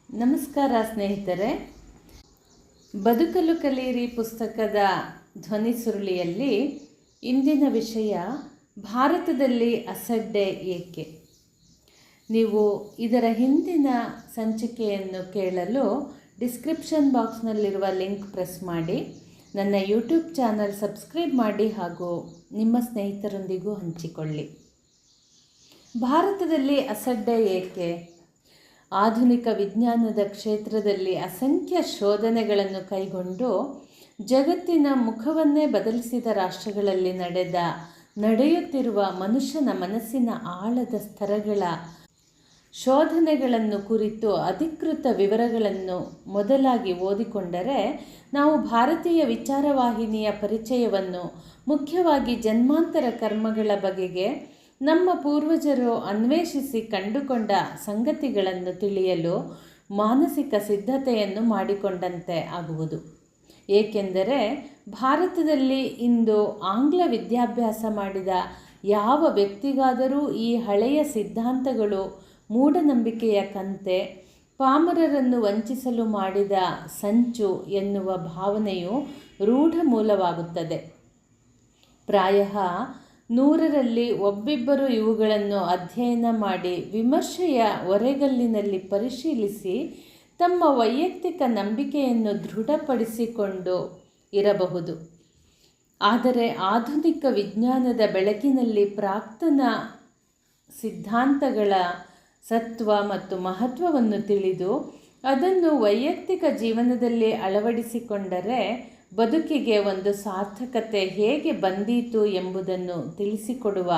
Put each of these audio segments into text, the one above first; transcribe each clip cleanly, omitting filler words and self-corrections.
ನಮಸ್ಕಾರ ಸ್ನೇಹಿತರೆ. ಬದುಕಲು ಕಲಿಯಿರಿ ಪುಸ್ತಕದ ಧ್ವನಿ ಸುರುಳಿಯಲ್ಲಿ ಇಂದಿನ ವಿಷಯ ಭಾರತದಲ್ಲಿ ಅಸಡ್ಡೆ ಏಕೆ. ನೀವು ಇದರ ಹಿಂದಿನ ಸಂಚಿಕೆಯನ್ನು ಕೇಳಲು ಡಿಸ್ಕ್ರಿಪ್ಷನ್ ಬಾಕ್ಸ್ನಲ್ಲಿರುವ ಲಿಂಕ್ ಪ್ರೆಸ್ ಮಾಡಿ, ನನ್ನ ಯೂಟ್ಯೂಬ್ ಚಾನಲ್ ಸಬ್ಸ್ಕ್ರೈಬ್ ಮಾಡಿ ಹಾಗೂ ನಿಮ್ಮ ಸ್ನೇಹಿತರೊಂದಿಗೂ ಹಂಚಿಕೊಳ್ಳಿ. ಭಾರತದಲ್ಲಿ ಅಸಡ್ಡೆ ಏಕೆ? ಆಧುನಿಕ ವಿಜ್ಞಾನದ ಕ್ಷೇತ್ರದಲ್ಲಿ ಅಸಂಖ್ಯ ಶೋಧನೆಗಳನ್ನು ಕೈಗೊಂಡು ಜಗತ್ತಿನ ಮುಖವನ್ನೇ ಬದಲಿಸಿದ ರಾಷ್ಟ್ರಗಳಲ್ಲಿ ನಡೆಯುತ್ತಿರುವ ಮನುಷ್ಯನ ಮನಸ್ಸಿನ ಆಳದ ಸ್ತರಗಳ ಶೋಧನೆಗಳನ್ನು ಕುರಿತು ಅಧಿಕೃತ ವಿವರಗಳನ್ನು ಮೊದಲಾಗಿ ಓದಿಕೊಂಡರೆ ನಾವು ಭಾರತೀಯ ವಿಚಾರವಾಹಿನಿಯ ಪರಿಚಯವನ್ನು, ಮುಖ್ಯವಾಗಿ ಜನ್ಮಾಂತರ ಕರ್ಮಗಳ ಬಗೆಗೆ ನಮ್ಮ ಪೂರ್ವಜರು ಅನ್ವೇಷಿಸಿ ಕಂಡುಕೊಂಡ ಸಂಗತಿಗಳನ್ನು ತಿಳಿಯಲು ಮಾನಸಿಕ ಸಿದ್ಧತೆಯನ್ನು ಮಾಡಿಕೊಂಡಂತೆ ಆಗುವುದು. ಏಕೆಂದರೆ ಭಾರತದಲ್ಲಿ ಇಂದು ಆಂಗ್ಲ ವಿದ್ಯಾಭ್ಯಾಸ ಮಾಡಿದ ಯಾವ ವ್ಯಕ್ತಿಗಾದರೂ ಈ ಹಳೆಯ ಸಿದ್ಧಾಂತಗಳು ಮೂಢನಂಬಿಕೆಯ ಕಂತೆ, ಪಾಮರರನ್ನು ವಂಚಿಸಲು ಮಾಡಿದ ಸಂಚು ಎನ್ನುವ ಭಾವನೆಯು ರೂಢ ಮೂಲವಾಗುತ್ತದೆ. ಪ್ರಾಯಃ 100ರಲ್ಲಿ ಒಬ್ಬಿಬ್ಬರು ಇವುಗಳನ್ನು ಅಧ್ಯಯನ ಮಾಡಿ ವಿಮರ್ಶೆಯ ಒರೆಗಲ್ಲಿನಲ್ಲಿ ಪರಿಶೀಲಿಸಿ ತಮ್ಮ ವೈಯಕ್ತಿಕ ನಂಬಿಕೆಯನ್ನು ದೃಢಪಡಿಸಿಕೊಂಡು ಇರಬಹುದು. ಆದರೆ ಆಧುನಿಕ ವಿಜ್ಞಾನದ ಬೆಳಕಿನಲ್ಲಿ ಪ್ರಾಕ್ತನ ಸಿದ್ಧಾಂತಗಳ ಸತ್ವ ಮತ್ತು ಮಹತ್ವವನ್ನು ತಿಳಿದು ಅದನ್ನು ವೈಯಕ್ತಿಕ ಜೀವನದಲ್ಲಿ ಅಳವಡಿಸಿಕೊಂಡರೆ ಬದುಕಿಗೆ ಒಂದು ಸಾರ್ಥಕತೆ ಹೇಗೆ ಬಂದೀತು ಎಂಬುದನ್ನು ತಿಳಿಸಿಕೊಡುವ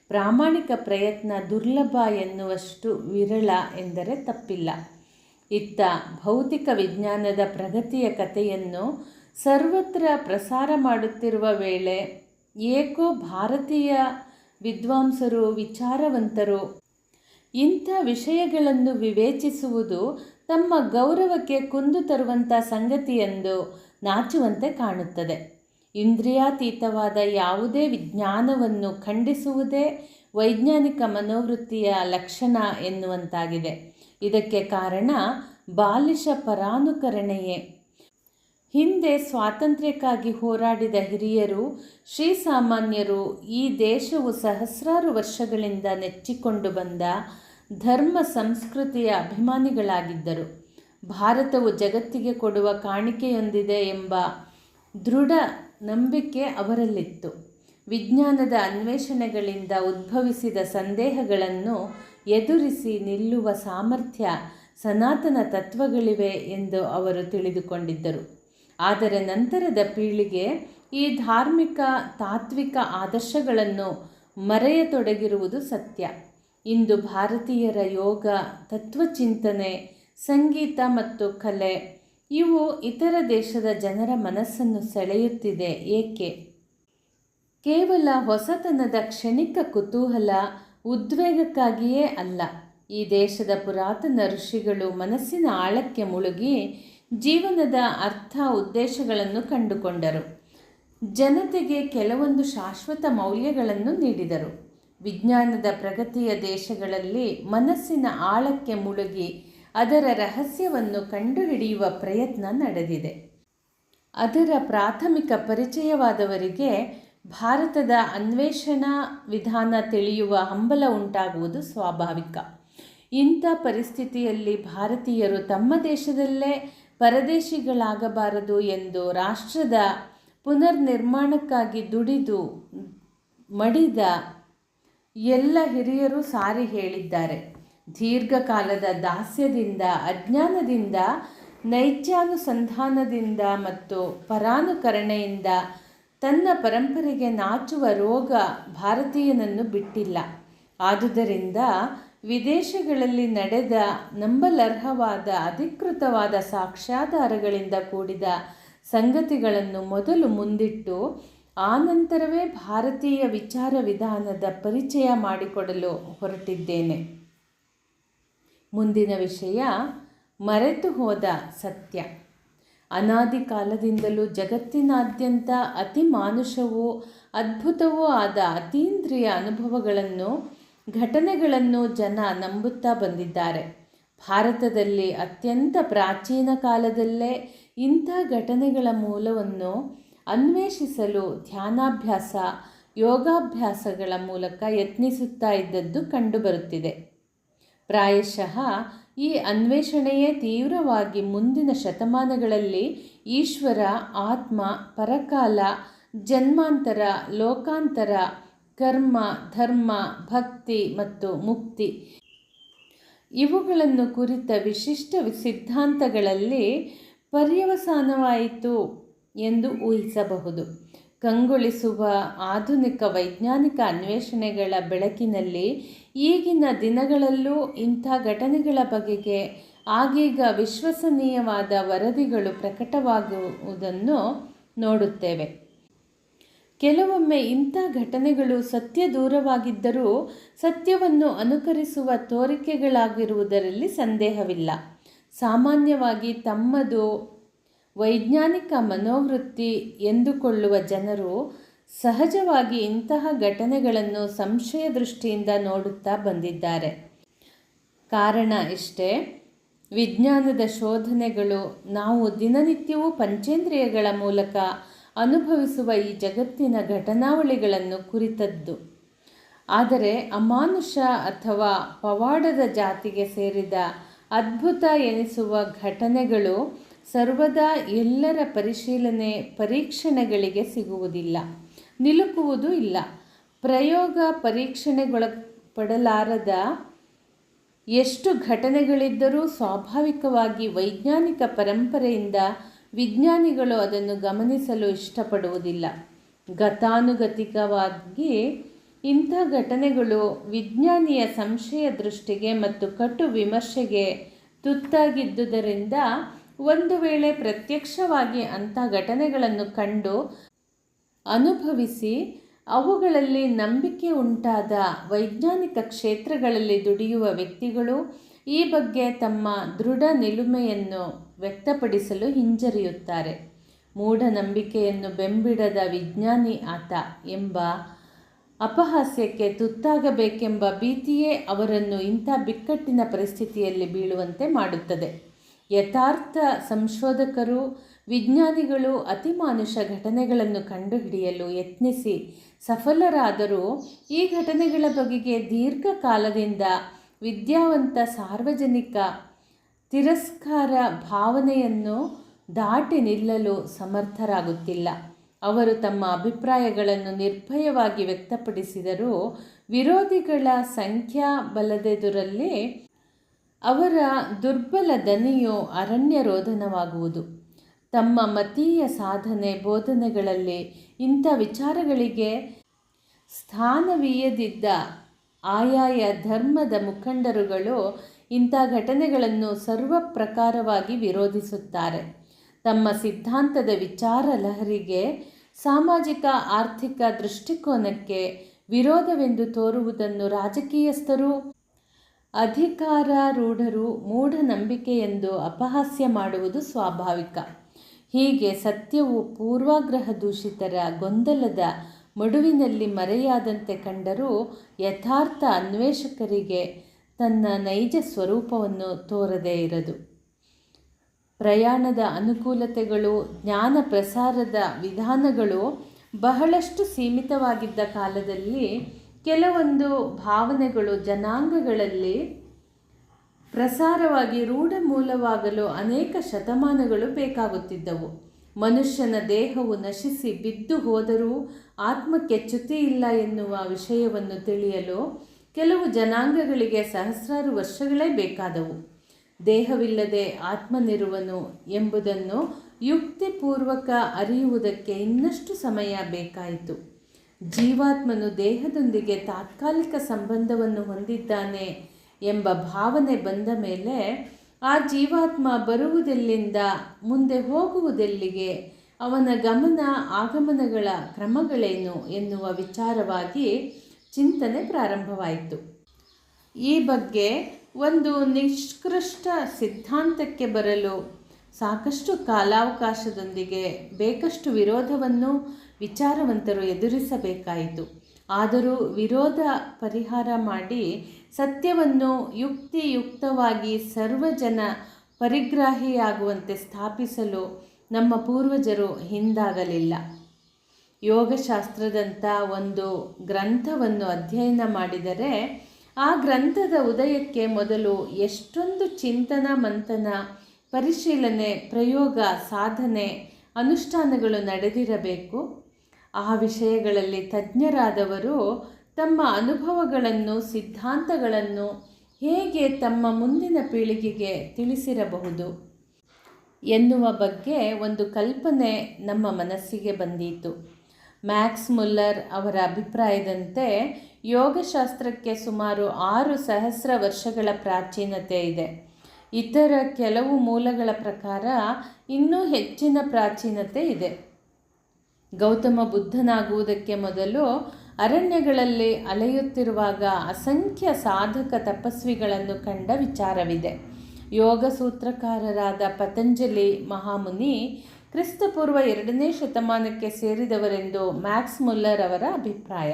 ಪ್ರಾಮಾಣಿಕ ಪ್ರಯತ್ನ ದುರ್ಲಭ ಎನ್ನುವಷ್ಟು ವಿರಳ ಎಂದರೆ ತಪ್ಪಿಲ್ಲ. ಇತ್ತ ಭೌತಿಕ ವಿಜ್ಞಾನದ ಪ್ರಗತಿಯ ಕಥೆಯನ್ನು ಸರ್ವತ್ರ ಪ್ರಸಾರ ಮಾಡುತ್ತಿರುವ ವೇಳೆ ಏಕೋ ಭಾರತೀಯ ವಿದ್ವಾಂಸರು, ವಿಚಾರವಂತರು ಇಂಥ ವಿಷಯಗಳನ್ನು ವಿವೇಚಿಸುವುದು ತಮ್ಮ ಗೌರವಕ್ಕೆ ಕುಂದು ತರುವಂಥ ಸಂಗತಿಯೆಂದು ನಾಚುವಂತೆ ಕಾಣುತ್ತದೆ. ಇಂದ್ರಿಯಾತೀತವಾದ ಯಾವುದೇ ವಿಜ್ಞಾನವನ್ನು ಖಂಡಿಸುವುದೇ ವೈಜ್ಞಾನಿಕ ಮನೋವೃತ್ತಿಯ ಲಕ್ಷಣ ಎನ್ನುವಂತಾಗಿದೆ. ಇದಕ್ಕೆ ಕಾರಣ ಬಾಲಿಶ ಪರಾನುಕರಣೆಯೇ. ಹಿಂದೆ ಸ್ವಾತಂತ್ರ್ಯಕ್ಕಾಗಿ ಹೋರಾಡಿದ ಹಿರಿಯರು, ಶ್ರೀಸಾಮಾನ್ಯರು ಈ ದೇಶವು ಸಹಸ್ರಾರು ವರ್ಷಗಳಿಂದ ನೆಚ್ಚಿಕೊಂಡು ಬಂದ ಧರ್ಮ ಸಂಸ್ಕೃತಿಯ ಅಭಿಮಾನಿಗಳಾಗಿದ್ದರು. ಭಾರತವು ಜಗತ್ತಿಗೆ ಕೊಡುವ ಕಾಣಿಕೆಯೊಂದಿದೆ ಎಂಬ ದೃಢ ನಂಬಿಕೆ ಅವರಲ್ಲಿತ್ತು. ವಿಜ್ಞಾನದ ಅನ್ವೇಷಣೆಗಳಿಂದ ಉದ್ಭವಿಸಿದ ಸಂದೇಹಗಳನ್ನು ಎದುರಿಸಿ ನಿಲ್ಲುವ ಸಾಮರ್ಥ್ಯ ಸನಾತನ ತತ್ವಗಳಿವೆ ಎಂದು ಅವರು ತಿಳಿದುಕೊಂಡಿದ್ದರು. ಆದರೆ ನಂತರದ ಪೀಳಿಗೆ ಈ ಧಾರ್ಮಿಕ, ತಾತ್ವಿಕ ಆದರ್ಶಗಳನ್ನು ಮರೆಯತೊಡಗಿರುವುದು ಸತ್ಯ. ಇಂದು ಭಾರತೀಯರ ಯೋಗ, ತತ್ವಚಿಂತನೆ, ಸಂಗೀತ ಮತ್ತು ಕಲೆ ಇವು ಇತರ ದೇಶದ ಜನರ ಮನಸ್ಸನ್ನು ಸೆಳೆಯುತ್ತಿದೆ. ಏಕೆ? ಕೇವಲ ಹೊಸತನದ ಕ್ಷಣಿಕ ಕುತೂಹಲ, ಉದ್ವೇಗಕ್ಕಾಗಿಯೇ ಅಲ್ಲ. ಈ ದೇಶದ ಪುರಾತನ ಋಷಿಗಳು ಮನಸ್ಸಿನ ಆಳಕ್ಕೆ ಮುಳುಗಿ ಜೀವನದ ಅರ್ಥ, ಉದ್ದೇಶಗಳನ್ನು ಕಂಡುಕೊಂಡರು. ಜನತೆಗೆ ಕೆಲವೊಂದು ಶಾಶ್ವತ ಮೌಲ್ಯಗಳನ್ನು ನೀಡಿದರು. ವಿಜ್ಞಾನದ ಪ್ರಗತಿಯ ದೇಶಗಳಲ್ಲಿ ಮನಸ್ಸಿನ ಆಳಕ್ಕೆ ಮುಳುಗಿ ಅದರ ರಹಸ್ಯವನ್ನು ಕಂಡುಹಿಡಿಯುವ ಪ್ರಯತ್ನ ನಡೆದಿದೆ. ಅದರ ಪ್ರಾಥಮಿಕ ಪರಿಚಯವಾದವರಿಗೆ ಭಾರತದ ಅನ್ವೇಷಣಾ ವಿಧಾನ ತಿಳಿಯುವ ಹಂಬಲ ಉಂಟಾಗುವುದು ಸ್ವಾಭಾವಿಕ. ಇಂಥ ಪರಿಸ್ಥಿತಿಯಲ್ಲಿ ಭಾರತೀಯರು ತಮ್ಮ ದೇಶದಲ್ಲೇ ಪರದೇಶಿಗಳಾಗಬಾರದು ಎಂದು ರಾಷ್ಟ್ರದ ಪುನರ್ನಿರ್ಮಾಣಕ್ಕಾಗಿ ದುಡಿದು ಮಡಿದ ಎಲ್ಲ ಹಿರಿಯರು ಸಾರಿ ಹೇಳಿದ್ದಾರೆ. ದೀರ್ಘಕಾಲದ ದಾಸ್ಯದಿಂದ, ಅಜ್ಞಾನದಿಂದ, ನೈತ್ಯಾನುಸಂಧಾನದಿಂದ ಮತ್ತು ಪರಾನುಕರಣೆಯಿಂದ ತನ್ನ ಪರಂಪರೆಗೆ ನಾಚುವ ರೋಗ ಭಾರತೀಯನನ್ನು ಬಿಟ್ಟಿಲ್ಲ. ಆದುದರಿಂದ ವಿದೇಶಗಳಲ್ಲಿ ನಡೆದ ನಂಬಲರ್ಹವಾದ, ಅಧಿಕೃತವಾದ ಸಾಕ್ಷ್ಯಾಧಾರಗಳಿಂದ ಕೂಡಿದ ಸಂಗತಿಗಳನ್ನು ಮೊದಲು ಮುಂದಿಟ್ಟು ಆನಂತರವೇ ಭಾರತೀಯ ವಿಚಾರ ವಿಧಾನದ ಪರಿಚಯ ಮಾಡಿಕೊಡಲು ಹೊರಟಿದ್ದೇನೆ. ಮುಂದಿನ ವಿಷಯ ಮರೆತು ಹೋದ ಸತ್ಯ. ಅನಾದಿ ಕಾಲದಿಂದಲೂ ಜಗತ್ತಿನಾದ್ಯಂತ ಅತಿ ಮಾನುಷವೂ ಅದ್ಭುತವೂ ಆದ ಅತೀಂದ್ರಿಯ ಅನುಭವಗಳನ್ನು, ಘಟನೆಗಳನ್ನು ಜನ ನಂಬುತ್ತಾ ಬಂದಿದ್ದಾರೆ. ಭಾರತದಲ್ಲಿ ಅತ್ಯಂತ ಪ್ರಾಚೀನ ಕಾಲದಲ್ಲೇ ಇಂಥ ಘಟನೆಗಳ ಮೂಲವನ್ನು ಅನ್ವೇಷಿಸಲು ಧ್ಯಾನಾಭ್ಯಾಸ, ಯೋಗಾಭ್ಯಾಸಗಳ ಮೂಲಕ ಯತ್ನಿಸುತ್ತಾ ಇದ್ದದ್ದು ಕಂಡುಬರುತ್ತಿದೆ. ಪ್ರಾಯಶಃ ಈ ಅನ್ವೇಷಣೆಯೇ ತೀವ್ರವಾಗಿ ಮುಂದಿನ ಶತಮಾನಗಳಲ್ಲಿ ಈಶ್ವರ, ಆತ್ಮ, ಪರಕಾಲ, ಜನ್ಮಾಂತರ, ಲೋಕಾಂತರ, ಕರ್ಮ, ಧರ್ಮ, ಭಕ್ತಿ ಮತ್ತು ಮುಕ್ತಿ ಇವುಗಳನ್ನು ಕುರಿತ ವಿಶಿಷ್ಟ ಸಿದ್ಧಾಂತಗಳಲ್ಲಿ ಪರ್ಯವಸಾನವಾಯಿತು ಎಂದು ಊಹಿಸಬಹುದು. ಕಂಗೊಳಿಸುವ ಆಧುನಿಕ ವೈಜ್ಞಾನಿಕ ಅನ್ವೇಷಣೆಗಳ ಬೆಳಕಿನಲ್ಲಿ ಈಗಿನ ದಿನಗಳಲ್ಲೂ ಇಂಥ ಘಟನೆಗಳ ಬಗೆಗೆ ಆಗೀಗ ವಿಶ್ವಸನೀಯವಾದ ವರದಿಗಳು ಪ್ರಕಟವಾಗುವುದನ್ನು ನೋಡುತ್ತೇವೆ. ಕೆಲವೊಮ್ಮೆ ಇಂಥ ಘಟನೆಗಳು ಸತ್ಯ ದೂರವಾಗಿದ್ದರೂ ಸತ್ಯವನ್ನು ಅನುಕರಿಸುವ ತೋರಿಕೆಗಳಾಗಿರುವುದರಲ್ಲಿ ಸಂದೇಹವಿಲ್ಲ. ಸಾಮಾನ್ಯವಾಗಿ ತಮ್ಮದು ವೈಜ್ಞಾನಿಕ ಮನೋವೃತ್ತಿ ಎಂದುಕೊಳ್ಳುವ ಜನರು ಸಹಜವಾಗಿ ಇಂತಹ ಘಟನೆಗಳನ್ನು ಸಂಶಯ ದೃಷ್ಟಿಯಿಂದ ನೋಡುತ್ತಾ ಬಂದಿದ್ದಾರೆ. ಕಾರಣ ಇಷ್ಟೇ: ವಿಜ್ಞಾನದ ಶೋಧನೆಗಳು ನಾವು ದಿನನಿತ್ಯವೂ ಪಂಚೇಂದ್ರಿಯಗಳ ಮೂಲಕ ಅನುಭವಿಸುವ ಈ ಜಗತ್ತಿನ ಘಟನಾವಳಿಗಳನ್ನು ಕುರಿತದ್ದು. ಆದರೆ ಅಮಾನುಷ ಅಥವಾ ಪವಾಡದ ಜಾತಿಗೆ ಸೇರಿದ ಅದ್ಭುತ ಎನಿಸುವ ಘಟನೆಗಳು ಸರ್ವದಾ ಎಲ್ಲರ ಪರಿಶೀಲನೆ, ಪರೀಕ್ಷಣೆಗಳಿಗೆ ಸಿಗುವುದಿಲ್ಲ, ನಿಲುಕುವುದೂ ಇಲ್ಲ. ಪ್ರಯೋಗ ಪರೀಕ್ಷಣೆಗೊಳಪಡಲಾರದ ಎಷ್ಟು ಘಟನೆಗಳಿದ್ದರೂ ಸ್ವಾಭಾವಿಕವಾಗಿ ವೈಜ್ಞಾನಿಕ ಪರಂಪರೆಯಿಂದ ವಿಜ್ಞಾನಿಗಳು ಅದನ್ನು ಗಮನಿಸಲು ಇಷ್ಟಪಡುವುದಿಲ್ಲ. ಗತಾನುಗತಿಕವಾಗಿ ಇಂಥ ಘಟನೆಗಳು ವಿಜ್ಞಾನಿಯ ಸಂಶಯ ದೃಷ್ಟಿಗೆ ಮತ್ತು ಕಟು ವಿಮರ್ಶೆಗೆ ತುತ್ತಾಗಿದ್ದುದರಿಂದ ಒಂದು ವೇಳೆ ಪ್ರತ್ಯಕ್ಷವಾಗಿ ಅಂಥ ಘಟನೆಗಳನ್ನು ಕಂಡು ಅನುಭವಿಸಿ ಅವುಗಳಲ್ಲಿ ನಂಬಿಕೆ ಉಂಟಾದ ವೈಜ್ಞಾನಿಕ ಕ್ಷೇತ್ರಗಳಲ್ಲಿ ದುಡಿಯುವ ವ್ಯಕ್ತಿಗಳು ಈ ಬಗ್ಗೆ ತಮ್ಮ ದೃಢ ನಿಲುಮೆಯನ್ನು ವ್ಯಕ್ತಪಡಿಸಲು ಹಿಂಜರಿಯುತ್ತಾರೆ. ಮೂಢನಂಬಿಕೆಯನ್ನು ಬೆಂಬಿಡದ ವಿಜ್ಞಾನಿ ಆತ ಎಂಬ ಅಪಹಾಸ್ಯಕ್ಕೆ ತುತ್ತಾಗಬೇಕೆಂಬ ಭೀತಿಯೇ ಅವರನ್ನು ಇಂಥ ಬಿಕ್ಕಟ್ಟಿನ ಪರಿಸ್ಥಿತಿಯಲ್ಲಿ ಬೀಳುವಂತೆ ಮಾಡುತ್ತದೆ. ಯಥಾರ್ಥ ಸಂಶೋಧಕರು, ವಿಜ್ಞಾನಿಗಳು ಅತಿಮಾನುಷ ಘಟನೆಗಳನ್ನು ಕಂಡುಹಿಡಿಯಲು ಯತ್ನಿಸಿ ಸಫಲರಾದರೂ ಈ ಘಟನೆಗಳ ಬಗೆಗೆ ದೀರ್ಘಕಾಲದಿಂದ ವಿದ್ಯಾವಂತ ಸಾರ್ವಜನಿಕ ತಿರಸ್ಕಾರ ಭಾವನೆಯನ್ನು ದಾಟಿ ನಿಲ್ಲಲು ಸಮರ್ಥರಾಗುತ್ತಿಲ್ಲ. ಅವರು ತಮ್ಮ ಅಭಿಪ್ರಾಯಗಳನ್ನು ನಿರ್ಭಯವಾಗಿ ವ್ಯಕ್ತಪಡಿಸಿದರೂ ವಿರೋಧಿಗಳ ಸಂಖ್ಯಾಬಲದೆದುರಲ್ಲಿ ಅವರ ದುರ್ಬಲ ದನಿಯು ಅರಣ್ಯ ರೋದನವಾಗುವುದು. ತಮ್ಮ ಮತೀಯ ಸಾಧನೆ ಬೋಧನೆಗಳಲ್ಲಿ ಇಂಥ ವಿಚಾರಗಳಿಗೆ ಸ್ಥಾನವೀಯದಿದ್ದ ಆಯಾಯ ಧರ್ಮದ ಮುಖಂಡರುಗಳು ಇಂಥ ಘಟನೆಗಳನ್ನು ಸರ್ವಪ್ರಕಾರವಾಗಿ ವಿರೋಧಿಸುತ್ತಾರೆ. ತಮ್ಮ ಸಿದ್ಧಾಂತದ ವಿಚಾರ ಲಹರಿಗೆ, ಸಾಮಾಜಿಕ ಆರ್ಥಿಕ ದೃಷ್ಟಿಕೋನಕ್ಕೆ ವಿರೋಧವೆಂದು ತೋರುವುದನ್ನು ರಾಜಕೀಯಸ್ಥರು, ಅಧಿಕಾರಾರೂಢರು ಮೂಢನಂಬಿಕೆಯೆಂದು ಅಪಹಾಸ್ಯ ಮಾಡುವುದು ಸ್ವಾಭಾವಿಕ. ಹೀಗೆ ಸತ್ಯವು ಪೂರ್ವಾಗ್ರಹ ದೂಷಿತರ ಗೊಂದಲದ ಮಡುವಿನಲ್ಲಿ ಮರೆಯಾದಂತೆ ಕಂಡರೂ ಯಥಾರ್ಥ ಅನ್ವೇಷಕರಿಗೆ ತನ್ನ ನೈಜ ಸ್ವರೂಪವನ್ನು ತೋರದೇ ಇರದು. ಪ್ರಯಾಣದ ಅನುಕೂಲತೆಗಳು, ಜ್ಞಾನ ಪ್ರಸಾರದ ವಿಧಾನಗಳು ಬಹಳಷ್ಟು ಸೀಮಿತವಾಗಿದ್ದ ಕಾಲದಲ್ಲಿ ಕೆಲವೊಂದು ಭಾವನೆಗಳು ಜನಾಂಗಗಳಲ್ಲಿ ಪ್ರಸಾರವಾಗಿ ರೂಢಮೂಲವಾಗಲು ಅನೇಕ ಶತಮಾನಗಳು ಬೇಕಾಗುತ್ತಿದ್ದವು. ಮನುಷ್ಯನ ದೇಹವು ನಶಿಸಿ ಬಿದ್ದು ಹೋದರೂ ಆತ್ಮಕ್ಕೆ ಚ್ಯುತಿ ಇಲ್ಲ ಎನ್ನುವ ವಿಷಯವನ್ನು ತಿಳಿಯಲು ಕೆಲವು ಜನಾಂಗಗಳಿಗೆ ಸಹಸ್ರಾರು ವರ್ಷಗಳೇ ಬೇಕಾದವು. ದೇಹವಿಲ್ಲದೆ ಆತ್ಮನಿರುವನು ಎಂಬುದನ್ನು ಯುಕ್ತಿಪೂರ್ವಕ ಅರಿಯುವುದಕ್ಕೆ ಇನ್ನಷ್ಟು ಸಮಯ ಬೇಕಾಯಿತು. ಜೀವಾತ್ಮನು ದೇಹದೊಂದಿಗೆ ತಾತ್ಕಾಲಿಕ ಸಂಬಂಧವನ್ನು ಹೊಂದಿದ್ದಾನೆ ಎಂಬ ಭಾವನೆ ಬಂದ ಮೇಲೆ ಆ ಜೀವಾತ್ಮ ಬರುವುದೆಲ್ಲಿಂದ, ಮುಂದೆ ಹೋಗುವುದೆಲ್ಲಿಗೆ, ಅವನ ಗಮನ ಆಗಮನಗಳ ಕ್ರಮಗಳೇನು ಎನ್ನುವ ವಿಚಾರವಾಗಿ ಚಿಂತನೆ ಪ್ರಾರಂಭವಾಯಿತು. ಈ ಬಗ್ಗೆ ಒಂದು ನಿಷ್ಕೃಷ್ಟ ಸಿದ್ಧಾಂತಕ್ಕೆ ಬರಲು ಸಾಕಷ್ಟು ಕಾಲಾವಕಾಶದೊಂದಿಗೆ ಬೇಕಷ್ಟು ವಿರೋಧವನ್ನು ವಿಚಾರವಂತರು ಎದುರಿಸಬೇಕಾಯಿತು. ಆದರೂ ವಿರೋಧ ಪರಿಹಾರ ಮಾಡಿ ಸತ್ಯವನ್ನು ಯುಕ್ತಿಯುಕ್ತವಾಗಿ ಸರ್ವಜನ ಪರಿಗ್ರಾಹಿಯಾಗುವಂತೆ ಸ್ಥಾಪಿಸಲು ನಮ್ಮ ಪೂರ್ವಜರು ಹಿಂದಾಗಲಿಲ್ಲ. ಯೋಗಶಾಸ್ತ್ರದಂಥ ಒಂದು ಗ್ರಂಥವನ್ನು ಅಧ್ಯಯನ ಮಾಡಿದರೆ ಆ ಗ್ರಂಥದ ಉದಯಕ್ಕೆ ಮೊದಲು ಎಷ್ಟೊಂದು ಚಿಂತನ ಮಂಥನ, ಪರಿಶೀಲನೆ, ಪ್ರಯೋಗ, ಸಾಧನೆ, ಅನುಷ್ಠಾನಗಳು ನಡೆದಿರಬೇಕು. ಆ ವಿಷಯಗಳಲ್ಲಿ ತಜ್ಞರಾದವರು ತಮ್ಮ ಅನುಭವಗಳನ್ನು, ಸಿದ್ಧಾಂತಗಳನ್ನು ಹೇಗೆ ತಮ್ಮ ಮುಂದಿನ ಪೀಳಿಗೆಗೆ ತಿಳಿಸಿರಬಹುದು ಎನ್ನುವ ಬಗ್ಗೆ ಒಂದು ಕಲ್ಪನೆ ನಮ್ಮ ಮನಸ್ಸಿಗೆ ಬಂದೀತು. ಮ್ಯಾಕ್ಸ್ ಮುಲ್ಲರ್ ಅವರ ಅಭಿಪ್ರಾಯದಂತೆ ಯೋಗಶಾಸ್ತ್ರಕ್ಕೆ ಸುಮಾರು 6,000 ವರ್ಷಗಳ ಪ್ರಾಚೀನತೆ ಇದೆ. ಇತರ ಕೆಲವು ಮೂಲಗಳ ಪ್ರಕಾರ ಇನ್ನೂ ಹೆಚ್ಚಿನ ಪ್ರಾಚೀನತೆ ಇದೆ. ಗೌತಮ ಬುದ್ಧನಾಗುವುದಕ್ಕೆ ಮೊದಲು ಅರಣ್ಯಗಳಲ್ಲಿ ಅಲೆಯುತ್ತಿರುವಾಗ ಅಸಂಖ್ಯ ಸಾಧಕ ತಪಸ್ವಿಗಳನ್ನು ಕಂಡ ವಿಚಾರವಿದೆ. ಯೋಗ ಸೂತ್ರಕಾರರಾದ ಪತಂಜಲಿ ಮಹಾಮುನಿ ಕ್ರಿಸ್ತಪೂರ್ವ 2ನೇ ಶತಮಾನಕ್ಕೆ ಸೇರಿದವರೆಂದು ಮ್ಯಾಕ್ಸ್ ಮುಲ್ಲರ್ ಅವರ ಅಭಿಪ್ರಾಯ.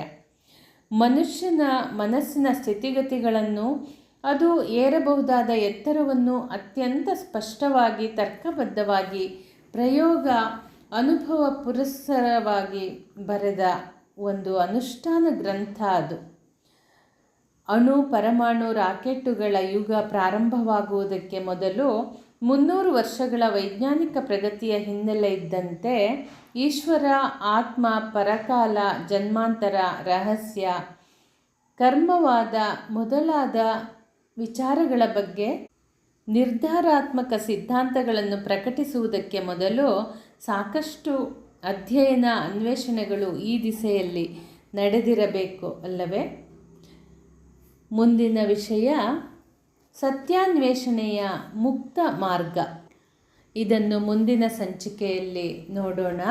ಮನುಷ್ಯನ ಮನಸ್ಸಿನ ಸ್ಥಿತಿಗತಿಗಳನ್ನು, ಅದು ಏರಬಹುದಾದ ಎತ್ತರವನ್ನು ಅತ್ಯಂತ ಸ್ಪಷ್ಟವಾಗಿ, ತರ್ಕಬದ್ಧವಾಗಿ, ಪ್ರಯೋಗ, ಅನುಭವ ಪುರಸ್ಸರವಾಗಿ ಬರೆದ ಒಂದು ಅನುಷ್ಠಾನ ಗ್ರಂಥ ಅದು. ಅಣು ಪರಮಾಣು ರಾಕೆಟ್ಟುಗಳ ಯುಗ ಪ್ರಾರಂಭವಾಗುವುದಕ್ಕೆ ಮೊದಲು 300 ವರ್ಷಗಳ ವೈಜ್ಞಾನಿಕ ಪ್ರಗತಿಯ ಹಿನ್ನೆಲೆ ಇದ್ದಂತೆ ಈಶ್ವರ, ಆತ್ಮ, ಪರಕಾಲ, ಜನ್ಮಾಂತರ, ರಹಸ್ಯ, ಕರ್ಮವಾದ ಮೊದಲಾದ ವಿಚಾರಗಳ ಬಗ್ಗೆ ನಿರ್ಧಾರಾತ್ಮಕ ಸಿದ್ಧಾಂತಗಳನ್ನು ಪ್ರಕಟಿಸುವುದಕ್ಕೆ ಮೊದಲು ಸಾಕಷ್ಟು ಅಧ್ಯಯನ, ಅನ್ವೇಷಣೆಗಳು ಈ ದಿಸೆಯಲ್ಲಿ ನಡೆದಿರಬೇಕು ಅಲ್ಲವೇ? ಮುಂದಿನ ವಿಷಯ ಸತ್ಯಾನ್ವೇಷಣೆಯ ಮುಕ್ತ ಮಾರ್ಗ. ಇದನ್ನು ಮುಂದಿನ ಸಂಚಿಕೆಯಲ್ಲಿ ನೋಡೋಣ.